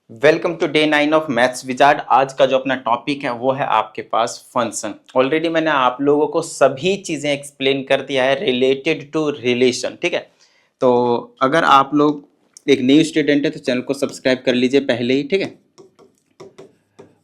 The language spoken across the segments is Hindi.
Welcome to day 9 of maths wizard. आज का जो अपना टॉपिक है वो है आपके पास फंक्शन। ऑलरेडी मैंने आप लोगों को सभी चीज़ें एक्सप्लेन कर दिया है रिलेटेड टू रिलेशन, ठीक है। तो अगर आप लोग एक न्यू स्टूडेंट है तो चैनल को सब्सक्राइब कर लीजिए पहले ही, ठीक है,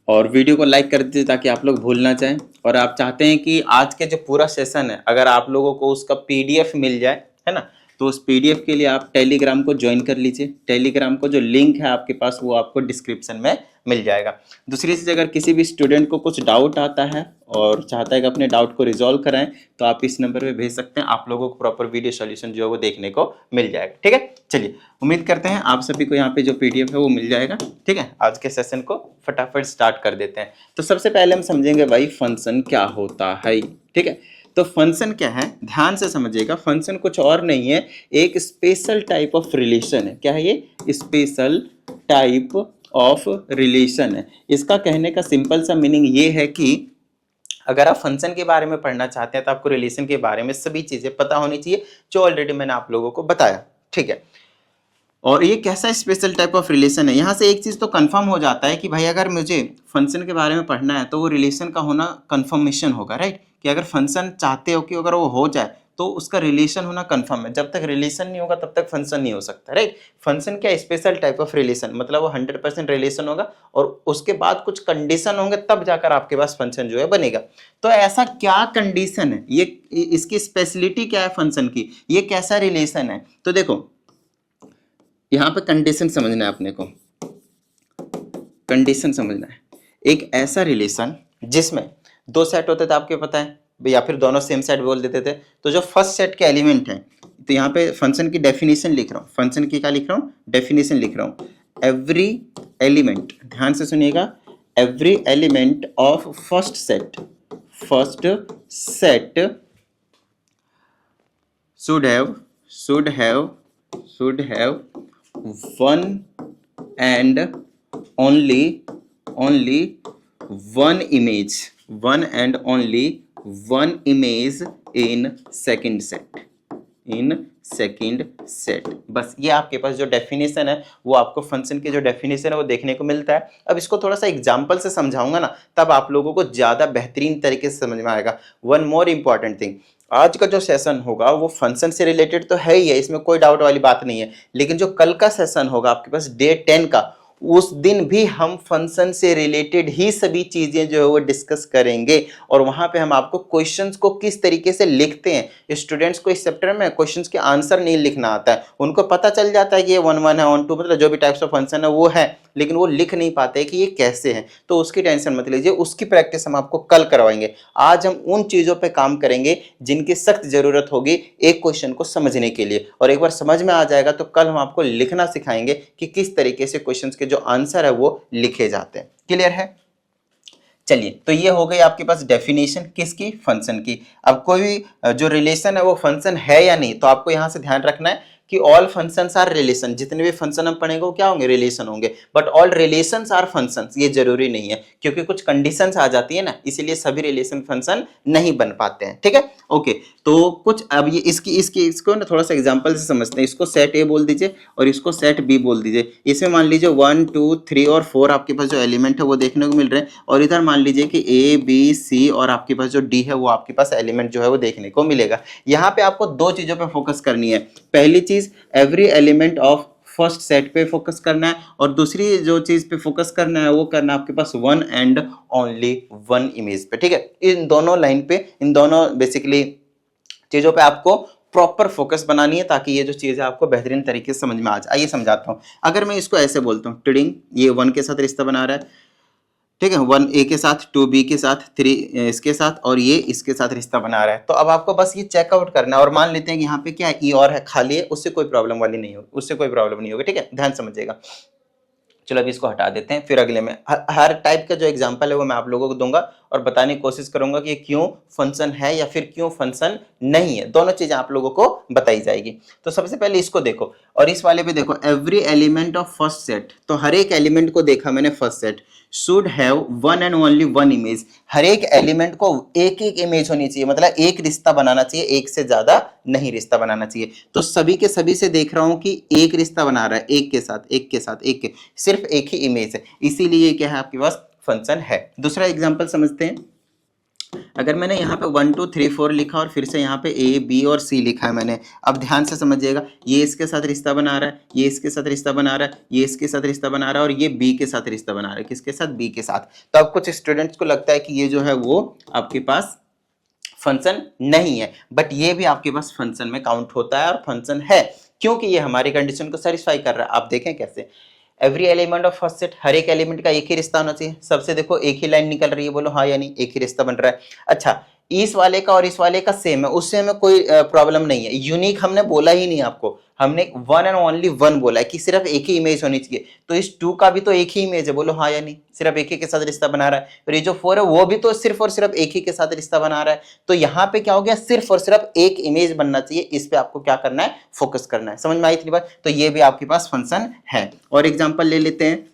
और वीडियो को लाइक कर दीजिए ताकि आप लोग भूल ना जाएं। और आप चाहते हैं कि आज के जो पूरा सेशन है अगर आप लोगों को उसका पीडीएफ मिल जाए, है ना, तो उस पीडीएफ के लिए आप टेलीग्राम को ज्वाइन कर लीजिए। टेलीग्राम को जो लिंक है आपके पास वो आपको डिस्क्रिप्शन में मिल जाएगा। दूसरी चीज़, अगर किसी भी स्टूडेंट को कुछ डाउट आता है और चाहता है कि अपने डाउट को रिजॉल्व कराएं तो आप इस नंबर पे भेज सकते हैं। आप लोगों को प्रॉपर वीडियो सॉल्यूशन जो है वो देखने को मिल जाएगा, ठीक है। चलिए, उम्मीद करते हैं आप सभी को यहाँ पे जो पीडीएफ है वो मिल जाएगा, ठीक है। आज के सेशन को फटाफट स्टार्ट कर देते हैं। तो सबसे पहले हम समझेंगे भाई फंक्शन क्या होता है, ठीक है। तो फंक्शन क्या है, ध्यान से समझिएगा। फंक्शन कुछ और नहीं है, एक स्पेशल टाइप ऑफ रिलेशन है। क्या है ये? स्पेशल टाइप ऑफ रिलेशन है। इसका कहने का सिंपल सा मीनिंग ये है कि अगर आप फंक्शन के बारे में पढ़ना चाहते हैं तो आपको रिलेशन के बारे में सभी चीजें पता होनी चाहिए जो ऑलरेडी मैंने आप लोगों को बताया, ठीक है। और ये कैसा स्पेशल टाइप ऑफ रिलेशन है, यहाँ से एक चीज़ तो कंफर्म हो जाता है कि भाई अगर मुझे फंक्शन के बारे में पढ़ना है तो वो रिलेशन का होना कंफर्मेशन होगा, राइट। कि अगर फंक्शन चाहते हो कि अगर वो हो जाए तो उसका रिलेशन होना कंफर्म है। जब तक रिलेशन नहीं होगा तब तक फंक्शन नहीं हो सकता, राइट। फंक्शन क्या? स्पेशल टाइप ऑफ रिलेशन, मतलब वो 100% रिलेशन होगा और उसके बाद कुछ कंडीशन होंगे तब जाकर आपके पास फंक्शन जो है बनेगा। तो ऐसा क्या कंडीशन है, ये इसकी स्पेशलिटी क्या है फंक्शन की, ये कैसा रिलेशन है? तो देखो, यहाँ पे कंडीशन समझना है अपने को, कंडीशन समझना है। एक ऐसा रिलेशन जिसमें दो सेट होते थे, आपके पता है, या फिर दोनों सेम सेट बोल देते थे। तो जो फर्स्ट सेट के एलिमेंट हैं, तो यहाँ पे फंक्शन की डेफिनेशन लिख रहा हूँ, फंक्शन की क्या लिख रहा हूँ? डेफिनेशन लिख रहा हूँ। एवरी एलिमेंट, ध्यान से सुनिएगा, every element of first set should have one and only one image in second set। बस ये आपके पास जो डेफिनेशन है वो आपको फंक्शन की जो डेफिनेशन है वो देखने को मिलता है। अब इसको थोड़ा सा एग्जांपल से समझाऊंगा ना, तब आप लोगों को ज्यादा बेहतरीन तरीके से समझ में आएगा। वन मोर इंपॉर्टेंट थिंग, आज का जो सेशन होगा वो फंक्शन से रिलेटेड तो है ही है, इसमें कोई डाउट वाली बात नहीं है। लेकिन जो कल का सेशन होगा आपके पास डे 10 का, उस दिन भी हम फंक्शन से रिलेटेड ही सभी चीजें जो है वो डिस्कस करेंगे। और वहां पे हम आपको क्वेश्चंस को किस तरीके से लिखते हैं, स्टूडेंट्स को इस चैप्टर में क्वेश्चंस के आंसर नहीं लिखना आता है, उनको पता चल जाता है कि ये 1 1 है, 1 2, मतलब जो भी टाइप्स ऑफ फंक्शन है वो है, लेकिन वो लिख नहीं पाते कि ये कैसे है। तो उसकी टेंशन मत लीजिए, उसकी प्रैक्टिस हम आपको कल करवाएंगे। आज हम उन चीजों पे काम करेंगे जिनकी सख्त जरूरत होगी एक क्वेश्चन को समझने के लिए। और एक बार समझ में आ जाएगा तो कल हम आपको लिखना सिखाएंगे कि किस तरीके से क्वेश्चंस के जो आंसर है वो लिखे जाते हैं। क्लियर है? चलिए, तो ये हो गई आपके पास डेफिनेशन किसकी? फंक्शन की। अब कोई भी जो रिलेशन है वो फंक्शन है या नहीं, तो आपको यहां से ध्यान रखना है कि ऑल फंक्शंस आर रिलेशन। जितने भी फंक्शन हम पढ़ेंगे वो क्या होंगे? रिलेशन होंगे। But all relations are functions, ये जरूरी नहीं है, क्योंकि कुछ कंडीशंस आ जाती है ना, इसीलिए सभी रिलेशन फंक्शन नहीं बन पाते हैं, ठीक है। ओके, तो कुछ अब ये इसको ना थोड़ा सा एग्जांपल से समझते हैं। इसको सेट ए बोल दीजिए और इसको सेट बी बोल दीजिए। इसमें मान लीजिए 1 2 3 और 4 आपके पास जो एलिमेंट है वो देखने को मिल रहे हैं, और इधर मान लीजिए कि ए बी सी और आपके पास जो डी है वो आपके पास एलिमेंट जो है वो देखने को मिलेगा। यहाँ पे आपको दो चीजों पे फोकस करनी है। पहली चीज, every element of first set पे फोकस करना है, और दूसरी जो चीज पे फोकस करना है वो करना है आपके पास one and only one image पे, ठीक है। इन दोनों लाइन पे, इन दोनों बेसिकली चीजों पे आपको प्रॉपर फोकस बनानी है ताकि ये जो चीज है आपको बेहतरीन तरीके से समझ में आ जाए। आइए समझाता हूं। अगर मैं इसको ऐसे बोलता हूँ, टिडिंग, ये 1 के साथ रिश्ता बना रहा है, ठीक है, 1 ए के साथ, 2 बी के साथ, 3 इसके साथ, और ये इसके साथ रिश्ता बना रहा है। तो अब आपको बस ये चेकआउट करना है। और मान लेते हैं कि यहाँ पे क्या है, ई और है, खाली है, उससे कोई प्रॉब्लम वाली नहीं होगी, उससे कोई प्रॉब्लम नहीं होगी, ठीक है। ध्यान समझिएगा। चलो अभी इसको हटा देते हैं, फिर अगले में हर टाइप का जो एग्जांपल है वो मैं आप लोगों को दूंगा, और बताने की कोशिश करूंगा कि क्यों फंक्शन है या फिर क्यों फंक्शन नहीं है, दोनों चीजें आप लोगों को बताई जाएगी। तो सबसे पहले इसको देखो और इस वाले पे देखो, every element of first set, तो हर एक एलिमेंट को देखा मैंने first set, should have one and only one image, हर एक एलिमेंट को एक एक इमेज होनी चाहिए, मतलब एक रिश्ता बनाना चाहिए, एक से ज्यादा नहीं रिश्ता बनाना चाहिए। तो सभी के सभी से देख रहा हूं कि एक रिश्ता बना रहा है, एक के साथ एक के साथ एक के, सिर्फ एक ही इमेज है, इसीलिए क्या है आपके पास फंक्शन है। दूसरा एग्जांपल समझते हैं। अगर मैंने यहाँ पे 1 2 3 4 लिखा और फिर से यहाँ पे ए बी और सी लिखा है मैंने, अब ध्यान से समझिएगा, ये इसके साथ रिश्ता बना रहा है, ये इसके साथ रिश्ता बना रहा है, ये इसके साथ रिश्ता बना रहा है और ये बी के साथ रिश्ता बना रहा है, किसके साथ, बी के साथ। तो अब कुछ स्टूडेंट्स को लगता है कि ये जो है वो आपके पास फंक्शन नहीं है, बट ये भी आपके पास फंक्शन में काउंट होता है और फंक्शन है, क्योंकि ये हमारी कंडीशन को सेटिस्फाई कर रहा है। आप देखें कैसे, every element of first set, हर एक एलिमेंट का एक ही रिश्ता होना चाहिए, सबसे देखो एक ही लाइन निकल रही है, बोलो हाँ या नहीं, एक ही रिश्ता बन रहा है। अच्छा, इस वाले का और इस वाले का सेम है, उससे हमें कोई प्रॉब्लम नहीं है, यूनिक हमने बोला ही नहीं आपको, हमने वन एंड ओनली वन बोला है कि सिर्फ एक ही इमेज होनी चाहिए। तो इस 2 का भी तो एक ही इमेज है, बोलो हाँ या नहीं, सिर्फ एक ही के साथ रिश्ता बना रहा है। और ये जो 4 है वो भी तो सिर्फ और सिर्फ एक ही के साथ रिश्ता बना रहा है। तो यहाँ पे क्या हो गया, सिर्फ और सिर्फ एक इमेज बनना चाहिए, इस पे आपको क्या करना है, फोकस करना है। समझ में आई इतनी बात? तो ये भी आपके पास फंक्शन है। और एग्जाम्पल ले लेते हैं,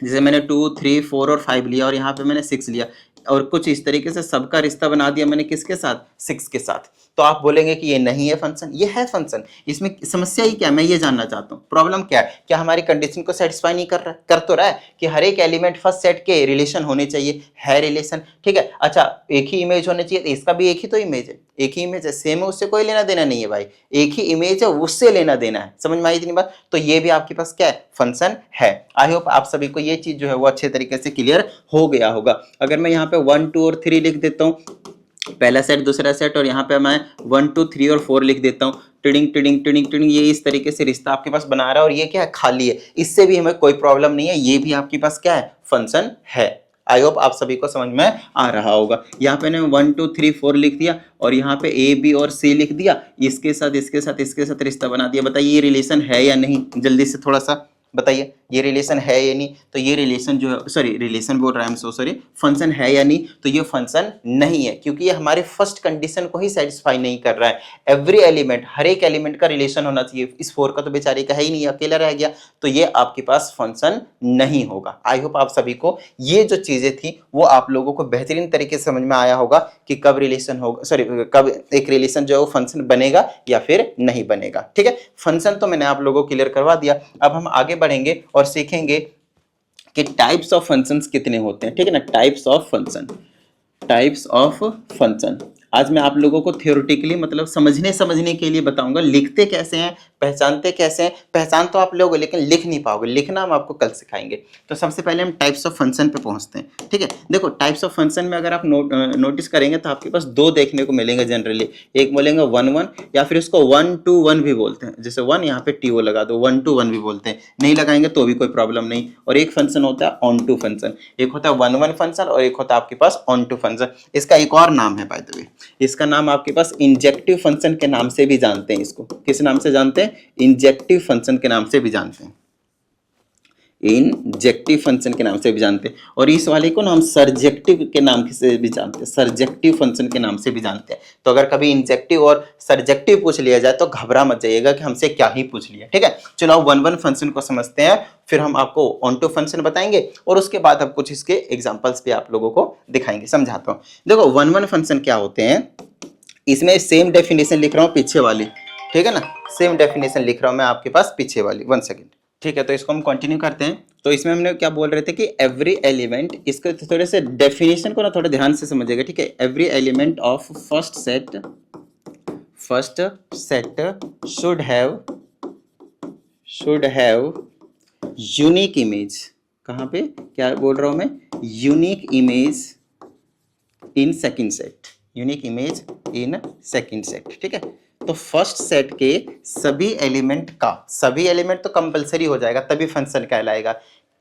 जैसे मैंने 2 3 4 और 5 लिया और यहाँ पे मैंने 6 लिया और कुछ इस तरीके से सबका रिश्ता बना दिया मैंने, किसके साथ, 6 के साथ। तो आप बोलेंगे कि ये नहीं है फंक्शन, ये है फंक्शन। इसमें समस्या ही क्या है, मैं ये जानना चाहता हूँ, प्रॉब्लम क्या है, क्या हमारी कंडीशन को सेटिस्फाई नहीं कर रहा है? कर तो रहा है कि हर एक एलिमेंट फर्स्ट सेट के रिलेशन होने चाहिए, है रिलेशन, ठीक है। अच्छा, एक ही इमेज होने चाहिए, इसका भी एक ही तो इमेज है, एक ही इमेज है, सेम है, उससे कोई लेना देना नहीं है भाई, एक ही इमेज है, उससे लेना देना है। समझ में आई इतनी बात? तो ये भी आपके पास क्या है, फंक्शन है। आई होप आप सभी को ये चीज जो है वो अच्छे तरीके से क्लियर हो गया होगा। अगर मैं यहाँ पे 1 2 और 3 लिख देता हूँ, पहला सेट दूसरा सेट, और यहाँ पे मैं 1 2 3 और 4 लिख देता हूँ, टिडिंग टिडिंग टिडिंग टिडिंग, ये इस तरीके से रिश्ता आपके पास बना रहा है और ये क्या है, खाली है, इससे भी हमें कोई प्रॉब्लम नहीं है, ये भी आपके पास क्या है, फंक्शन है। आई होप आप सभी को समझ में आ रहा होगा। यहाँ पे मैंने 1 2 3 4 लिख दिया और यहाँ पे ए बी और सी लिख दिया, इसके साथ इसके साथ इसके साथ रिश्ता बना दिया। बताइए ये रिलेशन है या नहीं, जल्दी से थोड़ा सा बताइए, ये रिलेशन है या नहीं? तो ये रिलेशन जो है, सॉरी रिलेशन बोल रहा है, I am so sorry, function है या नहीं? तो ये फंक्शन नहीं है, क्योंकि ये हमारे फर्स्ट कंडीशन को ही सेटिस्फाई नहीं कर रहा है। एवरी एलिमेंट, हर एक एलिमेंट का रिलेशन होना चाहिए, इस 4 का तो बेचारे का है ही नहीं, अकेला रह गया, तो ये आपके पास फंक्शन नहीं होगा। आई होप आप सभी को ये जो चीजें थी वो आप लोगों को बेहतरीन तरीके से समझ में आया होगा कि कब रिलेशन होगा, सॉरी कब एक रिलेशन जो है वो फंक्शन बनेगा या फिर नहीं बनेगा। ठीक है, फंक्शन तो मैंने आप लोगों को क्लियर करवा दिया। अब हम आगे बढ़ेंगे और सीखेंगे कि टाइप्स ऑफ फंक्शंस कितने होते हैं। ठीक है ना, types of function, types of function. आज मैं आप लोगों को थियोरेटिकली मतलब समझने के लिए बताऊंगा, लिखते कैसे हैं, पहचानते कैसे हैं। पहचान तो आप लोग लेकिन लिख नहीं पाओगे, लिखना हम आपको कल सिखाएंगे। तो सबसे पहले हम टाइप्स ऑफ फंक्शन पे पहुंचते हैं। ठीक है, देखो टाइप्स ऑफ फंक्शन में अगर आप नोटिस करेंगे तो आपके पास 2 देखने को मिलेंगे जनरली। एक बोलेंगे 1 1 या फिर उसको 1 2 1 भी बोलते हैं, जैसे 1 यहाँ पे टी ओ लगा दो, 1 2 1 भी बोलते हैं, नहीं लगाएंगे तो भी कोई प्रॉब्लम नहीं। और एक फंक्शन होता है ऑन टू फंक्शन, एक होता है 1 1 फंक्शन और एक होता है आपके पास ऑन टू फंक्शन। इसका एक और नाम है बाय द वे, इसका नाम आपके पास इंजेक्टिव फंक्शन के नाम से भी जानते हैं। इसको किस नाम से जानते हैं, इंजेक्टिव फंक्शन के नाम से भी जानते हैं, इंजेक्टिव फंक्शन के नाम से भी जानते हैं। और इस वाले को ना हम सरजेक्टिव के नाम से भी जानते हैं, सरजेक्टिव फंक्शन के नाम से भी जानते हैं। तो अगर कभी इंजेक्टिव और सरजेक्टिव पूछ लिया जाए तो घबरा मत जाइएगा कि हमसे क्या ही पूछ लिया। ठीक है, चलो 1 1 फंक्शन को समझते हैं, फिर हम आपको ऑन टू फंक्शन बताएंगे और उसके बाद हम कुछ इसके एग्जांपल्स भी आप लोगों को दिखाएंगे, समझाता हूं। देखो 1 1 फंक्शन क्या होते हैं, इसमें सेम डेफिनेशन लिख रहा हूं पीछे वाली, ठीक है ना, सेम डेफिनेशन लिख रहा हूं मैं आपके पास पीछे वाली, 1 सेकेंड। ठीक है, तो इसको हम कंटिन्यू करते हैं। तो इसमें हमने क्या बोल रहे थे कि एवरी एलिमेंट, इसके थोड़े से डेफिनेशन को ना थोड़ा ध्यान से समझिएगा। ठीक है, every element of first set should have unique image. कहाँ पे क्या बोल रहा हूं मैं, unique image in second set, unique image in second set. ठीक है, तो फर्स्ट सेट के सभी एलिमेंट का, सभी एलिमेंट तो कंपलसरी हो जाएगा तभी फंक्शन कहलाएगा।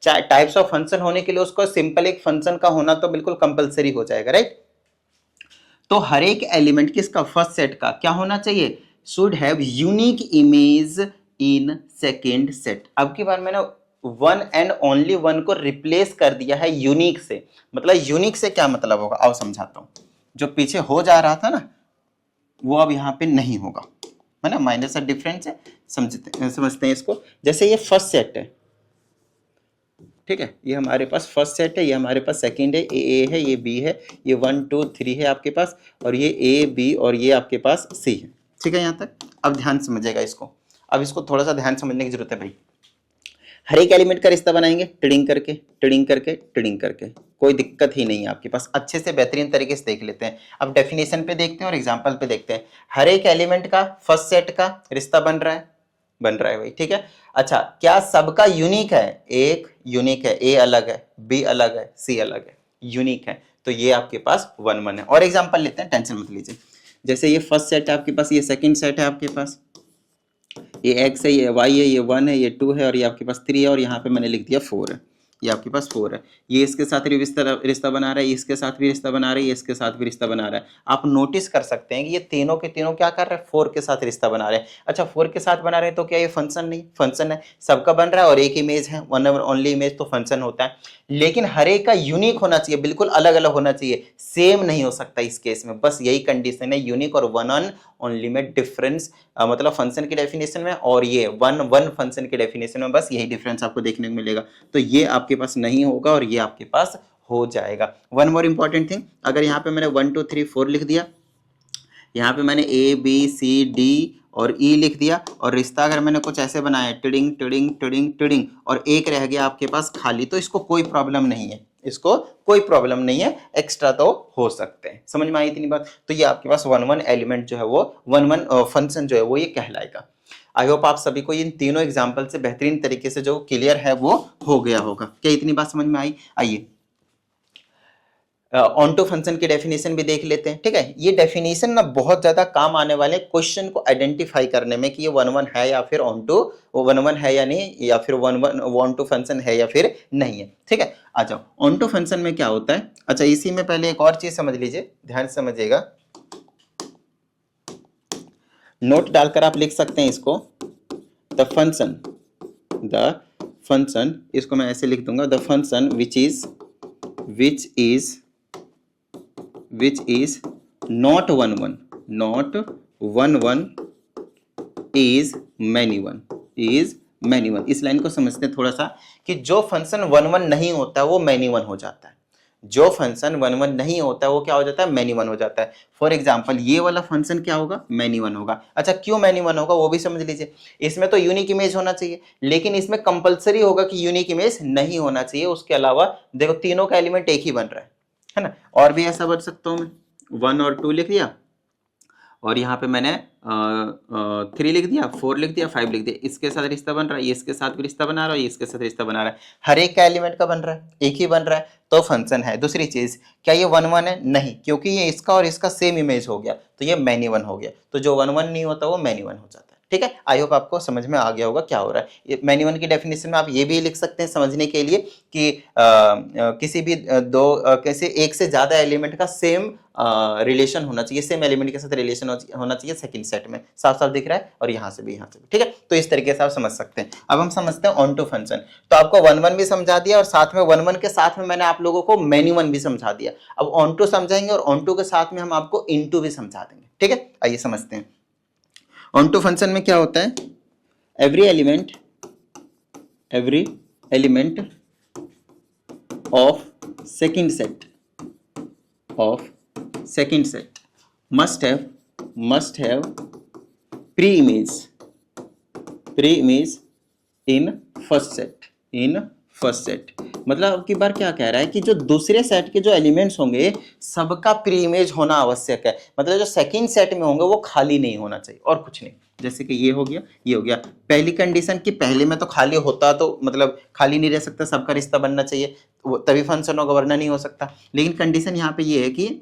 टाइप्स ऑफ फंक्शन होने के लिए उसको सिंपल एक फंक्शन का होना तो बिल्कुल कंपलसरी हो जाएगा, राइट। तो हर एक एलिमेंट किसका, फर्स्ट सेट का क्या होना चाहिए, should have unique image in second set. अब की बार मैंने वन एंड ओनली वन को रिप्लेस कर दिया है यूनिक से। मतलब यूनिक से क्या मतलब होगा, आओ समझाता हूं। जो पीछे हो जा रहा था ना वो अब यहाँ पे नहीं होगा, है ना, माइनस डिफरेंस है, समझते हैं इसको। जैसे ये फर्स्ट सेट है, ठीक है, ये हमारे पास फर्स्ट सेट है, ये हमारे पास सेकंड है, ये ए है, ये बी है, ये 1 2 3 है आपके पास, और ये ए बी और ये आपके पास सी है। ठीक है यहाँ तक। अब ध्यान समझिएगा इसको, अब इसको थोड़ा सा ध्यान समझने की जरूरत है भाई। हर एक एलिमेंट का रिश्ता बनाएंगे टिडिंग करके टिडिंग करके टिडिंग करके, कोई दिक्कत ही नहीं है आपके पास। अच्छे से बेहतरीन तरीके से देख लेते हैं। अब डेफिनेशन पे देखते हैं और एग्जांपल पे देखते हैं। हर एक एलिमेंट का फर्स्ट सेट का रिश्ता बन रहा है भाई, ठीक है। अच्छा, क्या सबका यूनिक है? एक यूनिक है, ए अलग है, बी अलग है, सी अलग है, यूनिक है, तो ये आपके पास 1 1 है। और एग्जांपल लेते हैं, टेंशन मत लीजिए। जैसे ये फर्स्ट सेट है आपके पास, ये सेकंड सेट है आपके पास, ये x है, ये y है, ये 1 है, ये 2 है, और ये आपके पास 3 है, और यहाँ पे मैंने लिख दिया 4 है। ये आपके पास 4 है। ये इसके साथ रिश्ता बना रहा है, इसके साथ भी रिश्ता बना रहा है, ये इसके साथ भी रिश्ता बना रहा है। आप नोटिस कर सकते हैं कि ये तीनों के तीनों क्या कर रहे हैं, 4 के साथ रिश्ता बना रहे हैं। अच्छा, 4 के साथ बना रहे हैं तो क्या ये फंक्शन नहीं? फंक्शन है, सबका बन रहा है और एक इमेज है, वन ओनली इमेज, तो फंक्शन होता है। लेकिन हर एक का यूनिक होना चाहिए, बिल्कुल अलग अलग होना चाहिए, सेम नहीं हो सकता इस केस में। बस यही कंडीशन है, यूनिक और वन ऑन ओनली में डिफरेंस, मतलब फंक्शन की डेफिनेशन में और ये वन वन फंक्शन की डेफिनेशन में, बस यही डिफरेंस आपको देखने को मिलेगा। तो ये आपके पास नहीं होगा और ये आपके पास हो जाएगा। वन मोर इंपॉर्टेंट थिंग, अगर यहाँ पे मैंने 1 2 3 4 लिख दिया, यहाँ पे मैंने ए बी सी डी और ई लिख दिया, और रिश्ता अगर मैंने कुछ ऐसे बनाया टिडिंग टिडिंग टिडिंग टिडिंग, और एक रह गया आपके पास खाली, तो इसको कोई प्रॉब्लम नहीं है, इसको कोई प्रॉब्लम नहीं है, एक्स्ट्रा तो हो सकते हैं। समझ में आई इतनी बात? तो ये आपके पास 1 1 एलिमेंट जो है वो 1 1 फंक्शन जो है वो ये कहलाएगा। आई होप आप सभी को इन तीनों एग्जाम्पल से बेहतरीन तरीके से जो क्लियर है वो हो गया होगा। क्या इतनी बात समझ में आई? आइए ऑन्टो फंक्शन की डेफिनेशन भी देख लेते हैं। ठीक है, ये डेफिनेशन ना बहुत ज्यादा काम आने वाले क्वेश्चन को आइडेंटिफाई करने में कि ये 1 1 है या फिर ऑन्टो 1 1 है या नहीं, या फिर 1 1 ऑन्टो फंक्शन है या फिर नहीं है। ठीक है, आ जाओ ऑन्टो फंक्शन में क्या होता है। अच्छा, इसी में पहले एक और चीज समझ लीजिए, ध्यान से समझिएगा, नोट डालकर आप लिख सकते हैं इसको। द फंक्शन, इसको मैं ऐसे लिख दूंगा, the function which is not 1 1 is many one, इस लाइन को समझते हैं थोड़ा सा, कि जो फंक्शन 1 1 नहीं होता है वो मैनी वन हो जाता है। जो फंक्शन 1 1 नहीं होता है वो क्या हो जाता है, मैनी वन हो जाता है। फॉर एग्जांपल ये वाला फंक्शन क्या होगा, मैनी वन होगा। अच्छा, क्यों मैनी वन होगा वो भी समझ लीजिए। इसमें तो यूनिक इमेज होना चाहिए, लेकिन इसमें कंपलसरी होगा कि यूनिक इमेज नहीं होना चाहिए। उसके अलावा देखो तीनों का एलिमेंट एक ही बन रहा है ना। और भी ऐसा बन सकता हूं मैं, 1 और 2 लिख दिया, और यहाँ पे मैंने 3 लिख दिया, 4 लिख दिया, 5 लिख दिया। इसके साथ रिश्ता बन रहा है, ये इसके साथ भी रिश्ता बना रहा है, ये इसके साथ रिश्ता बना रहा है। हर एक का एलिमेंट का बन रहा है, एक ही बन रहा है, तो फंक्शन है। दूसरी चीज, क्या ये 1 1 है? नहीं, क्योंकि ये इसका और इसका सेम इमेज हो गया, तो ये मैनी वन हो गया। तो जो 1 1 नहीं होता वो मैनी वन हो जाता है। ठीक है, आई होप आपको समझ में आ गया होगा क्या हो रहा है। मैनी वन की डेफिनेशन में आप ये भी लिख सकते हैं समझने के लिए कि किसी भी किसी एक से ज्यादा एलिमेंट का सेम रिलेशन होना चाहिए, सेम एलिमेंट के साथ रिलेशन होना चाहिए सेकंड सेट में। साफ साफ दिख रहा है, और यहाँ से भी यहाँ से भी। ठीक है, तो इस तरीके से आप समझ सकते हैं। अब हम समझते हैं ऑन्टो फंक्शन। तो आपको 1 1 भी समझा दिया, और साथ में 1 1 के साथ में मैंने आप लोगों को मैनी वन भी समझा दिया। अब ऑन्टो समझाएंगे, और ऑन्टो के साथ में हम आपको इनटू भी समझा देंगे। ठीक है, आइए समझते हैं। ऑन्टो फंक्शन में क्या होता है, every element of second set must have pre-image in first set। मतलब अब की बार क्या कह रहा है कि जो दूसरे सेट के जो एलिमेंट्स होंगे सबका प्री इमेज होना आवश्यक है। मतलब जो सेकंड सेट में होंगे वो खाली नहीं होना चाहिए, और कुछ नहीं। जैसे कि ये हो गया, ये हो गया। पहली कंडीशन कि पहले में तो खाली होता, तो मतलब खाली नहीं रह सकता, सबका रिश्ता बनना चाहिए, तभी फंक्शन होगा, वरना नहीं हो सकता। लेकिन कंडीशन यहाँ पे ये है कि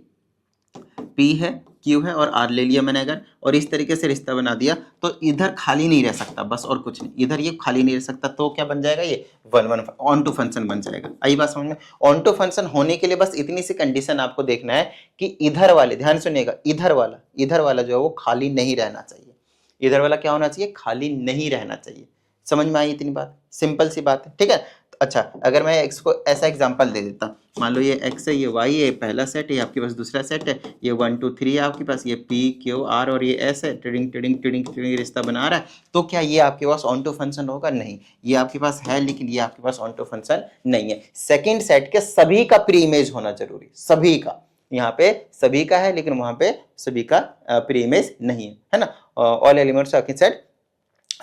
P है, Q है, और R ले लिया मैंने अगर, और इस तरीके से रिश्ता बना दिया, तो इधर खाली नहीं रह सकता, बस और कुछ नहीं। इधर ये खाली नहीं रह सकता, तो क्या बन जाएगा, ये 1 1 ऑन्टो फंक्शन बन जाएगा। आई बात समझ में? ऑन्टो फंक्शन होने के लिए बस इतनी सी कंडीशन आपको देखना है कि इधर वाले, ध्यान सुनिएगा, इधर वाला जो है वो खाली नहीं रहना चाहिए। इधर वाला क्या होना चाहिए, खाली नहीं रहना चाहिए। समझ में आई इतनी बात? सिंपल सी बात है, ठीक है। अच्छा, अगर मैं x को ऐसा एग्जांपल दे देता, मान लो ये x है, ये y है, पहला सेट है, ये आपके पास दूसरा सेट है, ये 1 2 3 है आपके पास, ये p q r और ये s है, ट्रेडिंग ट्रेडिंग ट्रेडिंग ट्रेडिंग रिश्ता बना रहा है, तो क्या ये आपके पास ऑन टू फंक्शन होगा? नहीं, ये आपके पास है लेकिन ये आपके पास ऑन टू फंक्शन नहीं है। सेकंड सेट के सभी का प्री इमेज होना जरूरी, सभी का, यहाँ पे सभी का है लेकिन वहां पे सभी का प्री इमेज नहीं है ना। All elements of set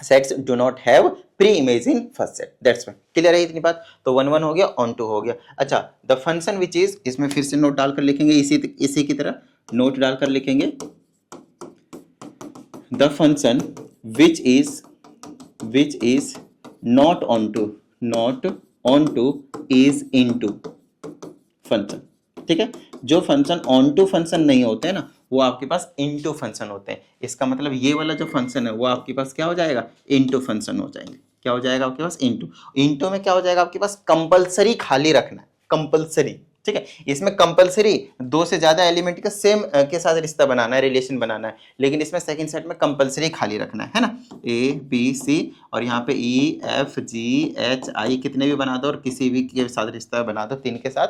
sets do not have pre image in first set, that's why. Clear है इतनी बात? तो 1 1 हो गया, ऑन टू हो गया। अच्छा, द फंक्शन विच इज, इसमें फिर से नोट डालकर लिखेंगे, इसी की तरह नोट डालकर लिखेंगे, the function which is not onto is into function, ठीक है। जो फंक्शन ऑन टू फंक्शन नहीं होते हैं ना, वो आपके पास इनटू फंक्शन होते हैं। इसका मतलब ये वाला जो फंक्शन है वो आपके पास क्या हो जाएगा? इनटू फंक्शन हो जाएंगे। क्या हो जाएगा आपके पास? इनटू में क्या हो जाएगा आपके पास? कंपलसरी खाली रखना है, कंपलसरी, ठीक है। इसमें कंपलसरी 2 से ज्यादा एलिमेंट का सेम के साथ रिश्ता बनाना है, रिलेशन बनाना है, लेकिन इसमें सेकंड सेट में कंपलसरी खाली रखना है ना। ए बी सी और यहाँ पे E F G H I कितने भी बना दो और किसी भी के साथ रिश्ता बना दो 3 के साथ,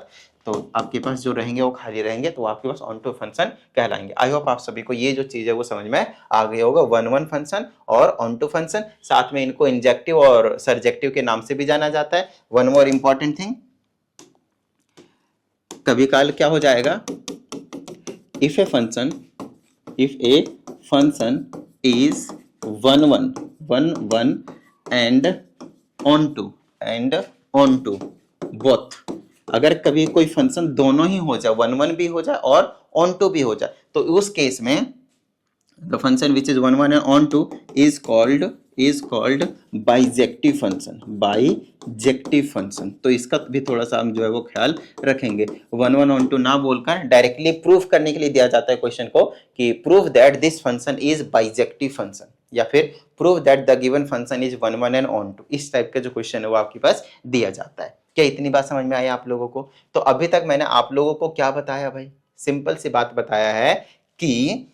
तो आपके पास जो रहेंगे वो खाली रहेंगे, तो आपके पास ऑन टू फंक्शन कहलाएंगे। आई होप आप सभी को ये जो चीज है वो समझ में आ गया होगा। 1 1 फंक्शन और ऑन टू फंक्शन, साथ में इनको इंजेक्टिव और सरजेक्टिव के नाम से भी जाना जाता है। वन मोर इंपॉर्टेंट थिंग, कभी काल क्या हो जाएगा, if a function is 1 1 and onto both, अगर कभी कोई फंक्शन दोनों ही हो जाए, 1 1 भी हो जाए और ऑन टू भी हो जाए, तो उस केस में the function which is 1 1 and onto is called bijective function. तो इसका भी थोड़ा सा हम जो है वो ख्याल रखेंगे। 1 1 ऑन टू ना बोलकर डायरेक्टली प्रूफ करने के लिए दिया जाता है क्वेश्चन को कि prove that this function is bijective function, या फिर prove that the given function is 1 1 and onto. इस टाइप का जो क्वेश्चन है वो आपके पास दिया जाता है। क्या इतनी बात समझ में आई आप लोगों को? तो अभी तक मैंने आप लोगों को क्या बताया भाई? सिंपल सी बात बताया है कि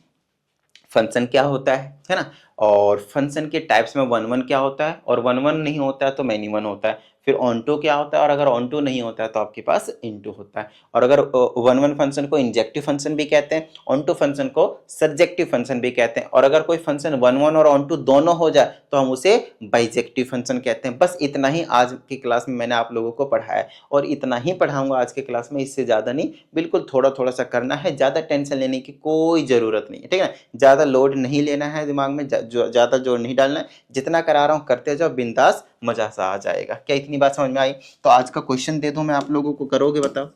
फंक्शन क्या होता है ना, और फंक्शन के टाइप्स में 1 1 क्या होता है, और 1 1 नहीं होता है तो मैनी 1 होता है, फिर ऑन टू क्या होता है, और अगर ऑन टू नहीं होता है तो आपके पास इनटू होता है। और अगर 1 1 फंक्शन को इंजेक्टिव फंक्शन भी कहते हैं, ऑन टू फंक्शन को सब्जेक्टिव फंक्शन भी कहते हैं, और अगर कोई फंक्शन 1 1 और ऑन टू दोनों हो जाए तो हम उसे बाइजेक्टिव फंक्शन कहते हैं। बस इतना ही आज की क्लास में मैंने आप लोगों को पढ़ाया है, और इतना ही पढ़ाऊंगा आज के क्लास में, इससे ज्यादा नहीं, बिल्कुल थोड़ा थोड़ा सा करना है, ज्यादा टेंशन लेने की कोई जरूरत नहीं है, ठीक है। ज्यादा लोड नहीं लेना है दिमाग में, ज्यादा जोर नहीं डालना है, जितना करा रहा हूं करते जाओ, बिंदास मजा सा आ जाएगा। क्या इतनी बात समझ में आई? तो आज का क्वेश्चन दे दूं मैं आप लोगों को, करोगे बताओ?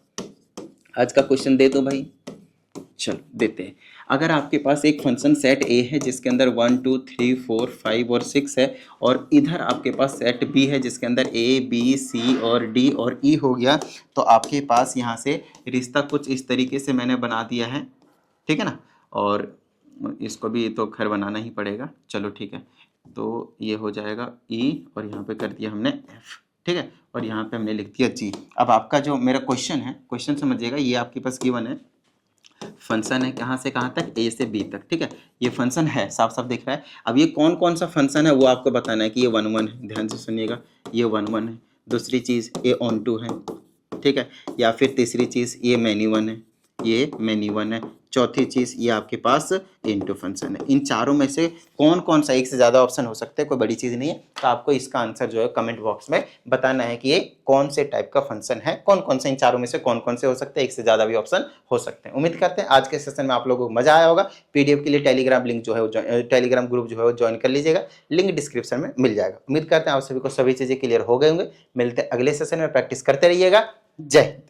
आज का क्वेश्चन दे दूं भाई? चलो देते हैं। अगर आपके पास एक फंक्शन सेट ए है जिसके अंदर 1 2 3 4 5 और 6 है, और इधर आपके पास सेट बी है जिसके अंदर ए बी सी और डी और ई हो गया, तो आपके पास यहाँ से रिश्ता कुछ इस तरीके से मैंने बना दिया है, ठीक है ना। और इसको भी तो खैर बनाना ही पड़ेगा, चलो ठीक है। तो ये हो जाएगा ई, और यहाँ पे कर दिया हमने एफ, ठीक है, और यहाँ पे हमने लिख दिया जी। अब आपका जो मेरा क्वेश्चन है, क्वेश्चन समझिएगा, ये आपके पास गिवन है, फंक्शन है कहाँ से कहाँ तक, ए से बी तक, ठीक है। ये फंक्शन है, साफ साफ दिख रहा है। अब ये कौन कौन सा फंक्शन है वो आपको बताना है कि ये 1 1 है, ध्यान से सुनिएगा, ये 1 1 है। दूसरी चीज़ ये ऑन टू है, ठीक है, या फिर तीसरी चीज़ ये मैनी 1 है, ये मैनी 1 है। चौथी चीज़ ये आपके पास इनटू फंक्शन है। इन चारों में से कौन कौन सा, एक से ज़्यादा ऑप्शन हो सकते हैं, कोई बड़ी चीज़ नहीं है। तो आपको इसका आंसर जो है कमेंट बॉक्स में बताना है कि ये कौन से टाइप का फंक्शन है, कौन कौन से, इन चारों में से कौन कौन से हो सकते हैं, एक से ज़्यादा भी ऑप्शन हो सकते हैं। उम्मीद करते हैं आज के सेशन में आप लोगों को मजा आया होगा। पीडीएफ के लिए टेलीग्राम लिंक जो है, टेलीग्राम ग्रुप जो है वो ज्वाइन कर लीजिएगा, लिंक डिस्क्रिप्शन में मिल जाएगा। उम्मीद करते हैं आप सभी को सभी चीज़ें क्लियर हो गए होंगे। मिलते हैं अगले सेशन में, प्रैक्टिस करते रहिएगा। जय हिंद।